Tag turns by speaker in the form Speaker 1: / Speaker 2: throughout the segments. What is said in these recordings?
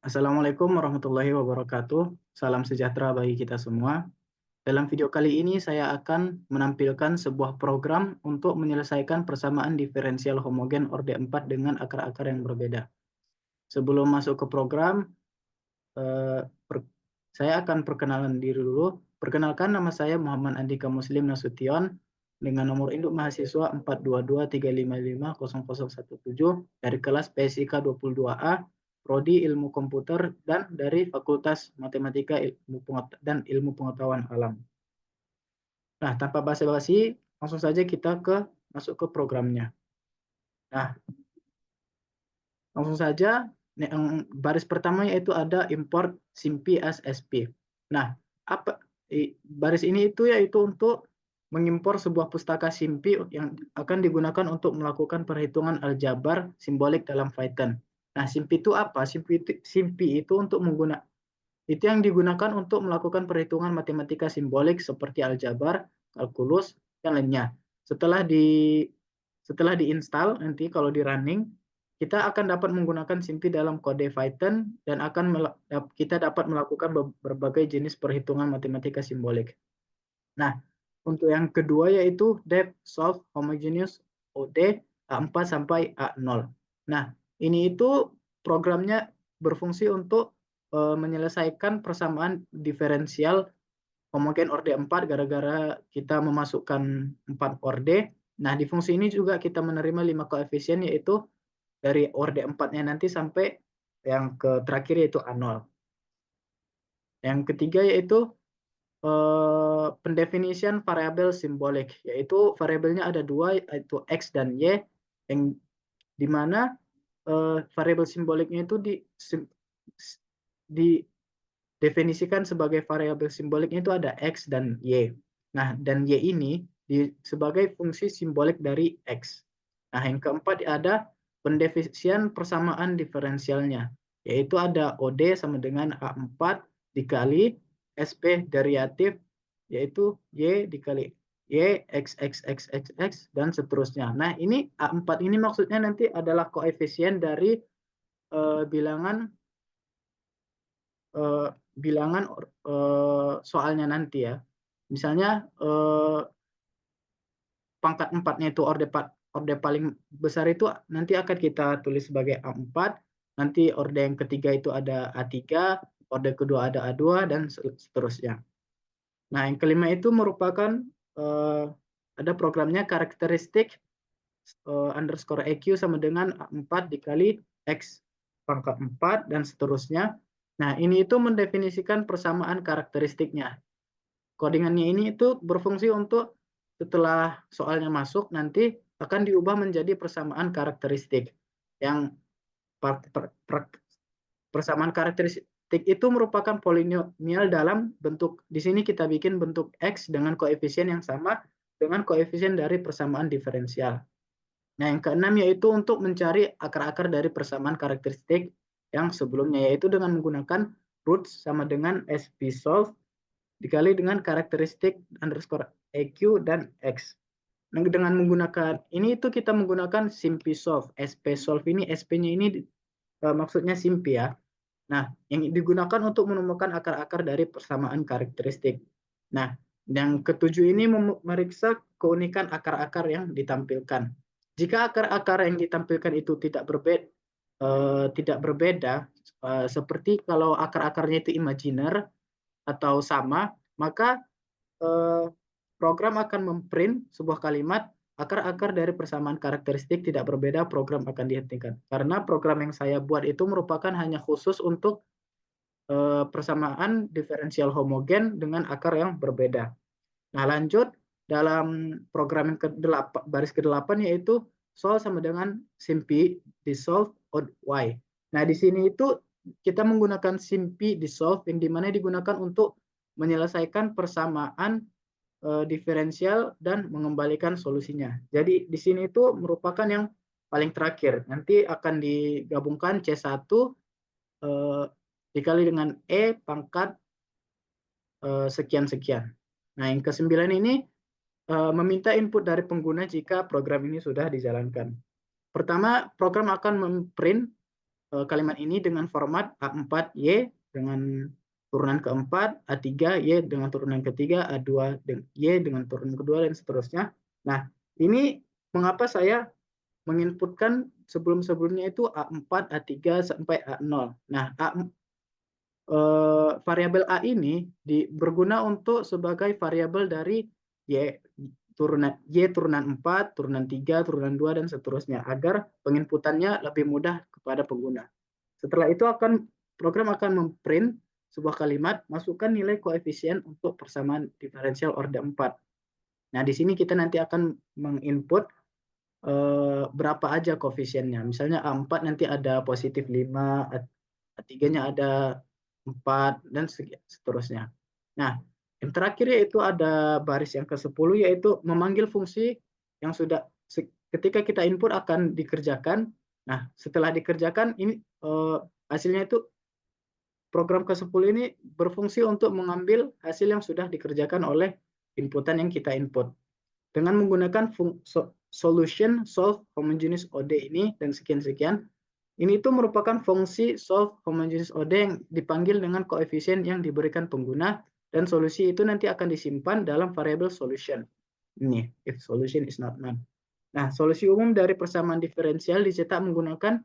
Speaker 1: Assalamualaikum warahmatullahi wabarakatuh. Salam sejahtera bagi kita semua. Dalam video kali ini saya akan menampilkan sebuah program untuk menyelesaikan persamaan diferensial homogen orde 4 dengan akar-akar yang berbeda. Sebelum masuk ke program, eh, per- saya akan perkenalan diri dulu. Perkenalkan, nama saya Muhammad Andika Muslim Nasution dengan nomor induk mahasiswa 422355017 dari kelas PSIK 22A, Prodi Ilmu Komputer dan dari Fakultas Matematika dan Ilmu Pengetahuan Alam. Nah, tanpa basa-basi, langsung saja kita masuk ke programnya. Nah, langsung saja, yang baris pertama yaitu ada import SIMPI as SP. Nah, baris ini yaitu untuk mengimpor sebuah pustaka SIMPI yang akan digunakan untuk melakukan perhitungan aljabar simbolik dalam Python. Nah, SIMPI itu apa? SIMPI itu itu yang digunakan untuk melakukan perhitungan matematika simbolik seperti aljabar, kalkulus, dan lainnya. Setelah diinstal, nanti kalau di running, kita akan dapat menggunakan SIMPI dalam kode Python dan kita dapat melakukan berbagai jenis perhitungan matematika simbolik. Nah, untuk yang kedua yaitu depth solve homogeneous OD A4 sampai A0. Nah, ini itu programnya berfungsi untuk menyelesaikan persamaan diferensial homogen orde 4 gara-gara kita memasukkan 4 orde. Nah, di fungsi ini juga kita menerima 5 koefisien yaitu dari orde 4-nya nanti sampai yang ke terakhir yaitu A0. Yang ketiga yaitu pendefinisian variabel simbolik, yaitu variabelnya ada dua, yaitu X dan Y, yang dimana variabel simboliknya itu didefinisikan sebagai variabel simboliknya itu ada X dan Y. Nah, dan Y ini sebagai fungsi simbolik dari X. Nah, yang keempat ada pendefinisian persamaan diferensialnya, yaitu ada OD sama dengan A4 dikali SP derivatif, yaitu Y dikali Y, X, X, X, X, X, dan seterusnya. Nah, ini A4 ini maksudnya nanti adalah koefisien dari bilangan eh, bilangan soalnya nanti ya. Misalnya pangkat 4-nya itu orde paling besar itu nanti akan kita tulis sebagai A4, nanti orde yang ketiga itu ada A3, orde kedua ada A2, dan seterusnya. Nah, yang kelima itu merupakan ada programnya karakteristik underscore EQ sama dengan A4 dikali X pangkat 4 dan seterusnya. Nah, ini itu mendefinisikan persamaan karakteristiknya. Codingannya ini itu berfungsi untuk setelah soalnya masuk nanti akan diubah menjadi persamaan karakteristik. Yang persamaan karakteristik itu merupakan polinomial dalam bentuk, di sini kita bikin bentuk X dengan koefisien yang sama dengan koefisien dari persamaan diferensial. Nah, yang keenam yaitu untuk mencari akar-akar dari persamaan karakteristik yang sebelumnya, yaitu dengan menggunakan roots sama dengan spsolve dikali dengan karakteristik underscore EQ dan X. Nah, dengan menggunakan ini itu kita menggunakan SimPSolve. spsolve ini, SP-nya ini maksudnya SIMPI ya. Nah, yang digunakan untuk menemukan akar-akar dari persamaan karakteristik. Nah, yang ketujuh ini memeriksa keunikan akar-akar yang ditampilkan. Jika akar-akar yang ditampilkan itu tidak berbeda, seperti kalau akar-akarnya itu imajiner atau sama, maka eh, program akan memprint sebuah kalimat akar-akar dari persamaan karakteristik tidak berbeda, program akan dihentikan. Karena program yang saya buat itu merupakan hanya khusus untuk persamaan diferensial homogen dengan akar yang berbeda. Nah, lanjut dalam program yang ke-8, baris ke-8 yaitu solve sama dengan SIMPI dissolve odd y. Nah, di sini itu kita menggunakan SIMPI dissolve yang dimana digunakan untuk menyelesaikan persamaan diferensial dan mengembalikan solusinya. Jadi di sini itu merupakan yang paling terakhir. Nanti akan digabungkan C1 dikali dengan E pangkat sekian-sekian. Nah, yang ke-9 ini meminta input dari pengguna jika program ini sudah dijalankan. Pertama, program akan memprint kalimat ini dengan format A4Y dengan turunan keempat, A3Y dengan turunan ketiga, A2Y dengan turunan kedua, dan seterusnya. Nah, ini mengapa saya menginputkan sebelum-sebelumnya itu A4, A3 sampai A0. Nah, variabel A ini berguna untuk sebagai variabel dari Y turunan 4, turunan 3, turunan 2, dan seterusnya, agar penginputannya lebih mudah kepada pengguna. Setelah itu program akan memprint sebuah kalimat, masukkan nilai koefisien untuk persamaan diferensial orde 4. Nah, di sini kita nanti akan menginput berapa aja koefisiennya. Misalnya A4 nanti ada positif 5, A3-nya ada 4, dan seterusnya. Nah, yang terakhir yaitu ada baris yang ke-10, yaitu memanggil fungsi yang sudah ketika kita input akan dikerjakan. Nah, setelah dikerjakan, ini hasilnya itu program ke-10 ini berfungsi untuk mengambil hasil yang sudah dikerjakan oleh inputan yang kita input. Dengan menggunakan solution solve homogeneous OD ini dan sekian-sekian, ini itu merupakan fungsi solve homogeneous OD yang dipanggil dengan koefisien yang diberikan pengguna, dan solusi itu nanti akan disimpan dalam variabel solution. Ini, if solution is not known. Nah, solusi umum dari persamaan diferensial dicetak menggunakan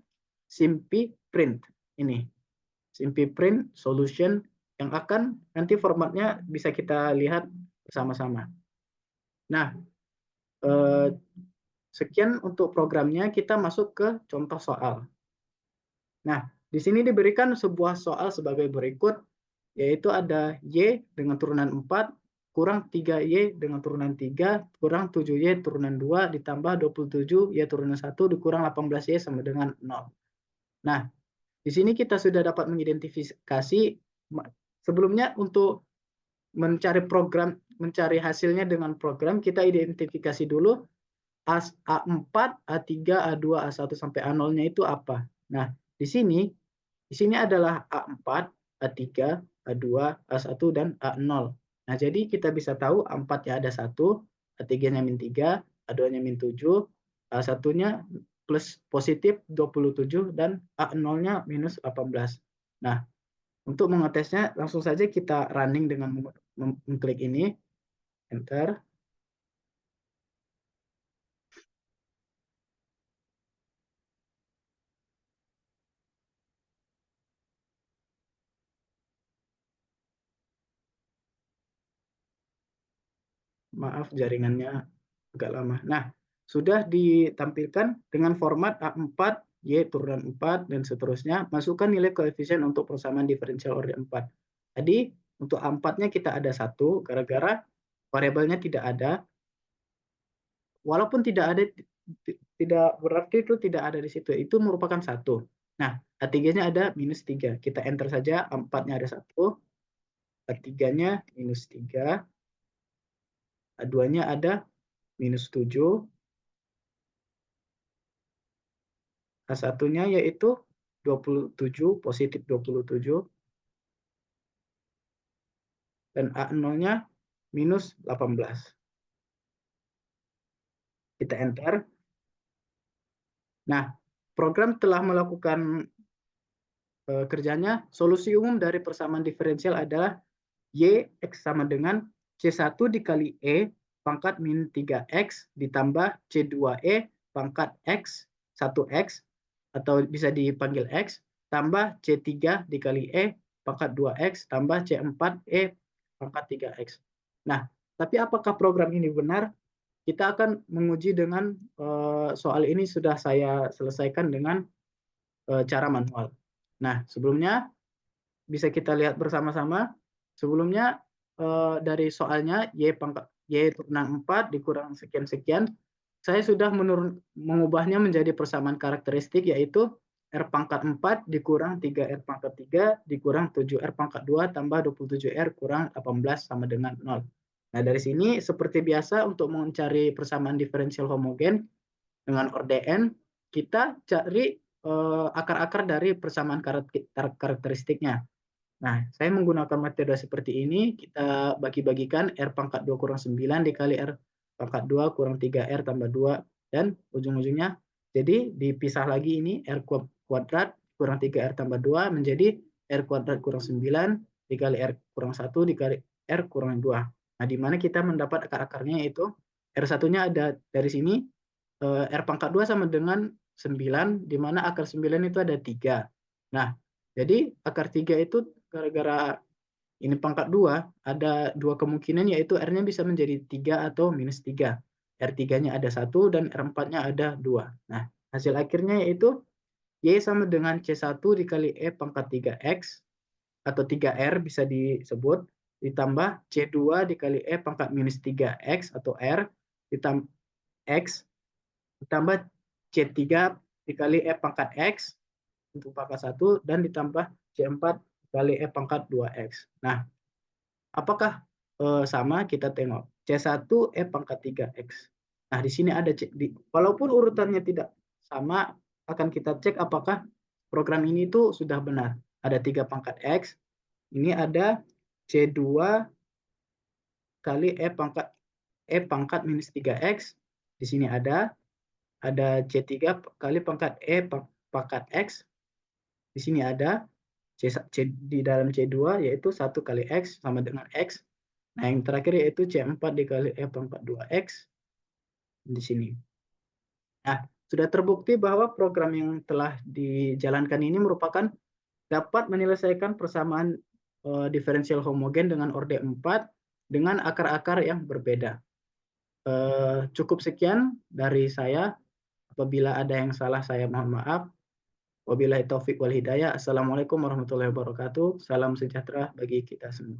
Speaker 1: SIMPy print. Ini, SIMPy print solution yang akan nanti formatnya bisa kita lihat bersama-sama. Nah, sekian untuk programnya, kita masuk ke contoh soal. Nah, di sini diberikan sebuah soal sebagai berikut, yaitu ada Y dengan turunan 4, kurang 3Y dengan turunan 3, kurang 7Y turunan 2, ditambah 27Y turunan 1, dikurang 18Y sama dengan 0. Nah, di sini kita sudah dapat mengidentifikasi, sebelumnya untuk mencari hasilnya dengan program, kita identifikasi dulu A4, A3, A2, A1 sampai A0-nya itu apa. Nah, di sini adalah A4, A3, A2, A1, dan A0. Nah, jadi kita bisa tahu A4-nya ada 1, A3-nya min 3, A2-nya min 7, A1-nya plus positif 27, dan A0-nya minus 18. Nah, untuk mengetesnya, langsung saja kita running dengan mengklik ini, enter. Maaf, jaringannya agak lama. Nah, sudah ditampilkan dengan format A4, Y turunan 4, dan seterusnya. Masukkan nilai koefisien untuk persamaan diferensial orde 4. Tadi untuk A4-nya kita ada 1, gara-gara variabelnya tidak ada. Walaupun tidak ada, tidak berarti itu tidak ada di situ. Itu merupakan 1. Nah, A3-nya ada minus 3. Kita enter saja, A4-nya ada 1, A3-nya minus 3, A2-nya ada minus 7, A1-nya yaitu 27, positif 27, dan A0-nya minus 18. Kita enter. Nah, program telah melakukan kerjanya. Solusi umum dari persamaan diferensial adalah Y X sama dengan C1 dikali E pangkat min 3X ditambah C2E pangkat X 1X, atau bisa dipanggil X, tambah C3 dikali E pangkat 2X tambah C4E pangkat 3X. Nah, tapi apakah program ini benar? Kita akan menguji dengan soal ini sudah saya selesaikan dengan cara manual. Nah, sebelumnya bisa kita lihat bersama-sama. Sebelumnya dari soalnya Y turunan 4 dikurang sekian-sekian, saya sudah mengubahnya menjadi persamaan karakteristik, yaitu R pangkat 4 dikurang 3R pangkat 3 dikurang 7R pangkat 2 tambah 27R kurang 18 sama dengan 0. Nah, dari sini seperti biasa untuk mencari persamaan diferensial homogen dengan orde N, kita cari akar-akar dari persamaan karakteristiknya. Nah, saya menggunakan metode seperti ini. Kita bagi-bagikan R pangkat 2 kurang 9 dikali R pangkat 2 kurang 3R tambah 2. Dan ujung-ujungnya, jadi dipisah lagi ini R kuadrat kurang 3R tambah 2 menjadi R kuadrat kurang 9 dikali R kurang 1 dikali R kurang 2. Nah, di mana kita mendapat akar-akarnya yaitu R1-nya ada dari sini, R pangkat 2 sama dengan 9, di mana akar 9 itu ada 3. Nah, jadi akar 3 itu gara-gara ini pangkat 2, ada dua kemungkinan yaitu R-nya bisa menjadi 3 atau minus 3. R3-nya ada 1 dan R4-nya ada 2. Nah, hasil akhirnya yaitu Y sama dengan C1 dikali E pangkat 3X atau 3R bisa disebut, ditambah C2 dikali E pangkat minus 3X atau R, ditambah X, ditambah C3 dikali E pangkat X untuk pangkat 1, dan ditambah C4 dikali E pangkat 2X. Nah, apakah sama? Kita tengok. C1 E pangkat 3X. Nah, di sini ada walaupun urutannya tidak sama, akan kita cek apakah program ini tuh sudah benar. Ada 3 pangkat X, ini ada C2 kali E pangkat minus 3X. Di sini ada C3 kali pangkat E pangkat X. Di sini ada di dalam C2 yaitu 1 kali X sama dengan X. Nah, yang terakhir yaitu C4 dikali E pangkat 2X di sini. Nah, sudah terbukti bahwa program yang telah dijalankan ini merupakan dapat menyelesaikan persamaan diferensial homogen dengan orde 4 dengan akar-akar yang berbeda. Cukup sekian dari saya. Apabila ada yang salah, saya mohon maaf. Wabillahi taufik wal hidayah. Assalamualaikum warahmatullahi wabarakatuh. Salam sejahtera bagi kita semua.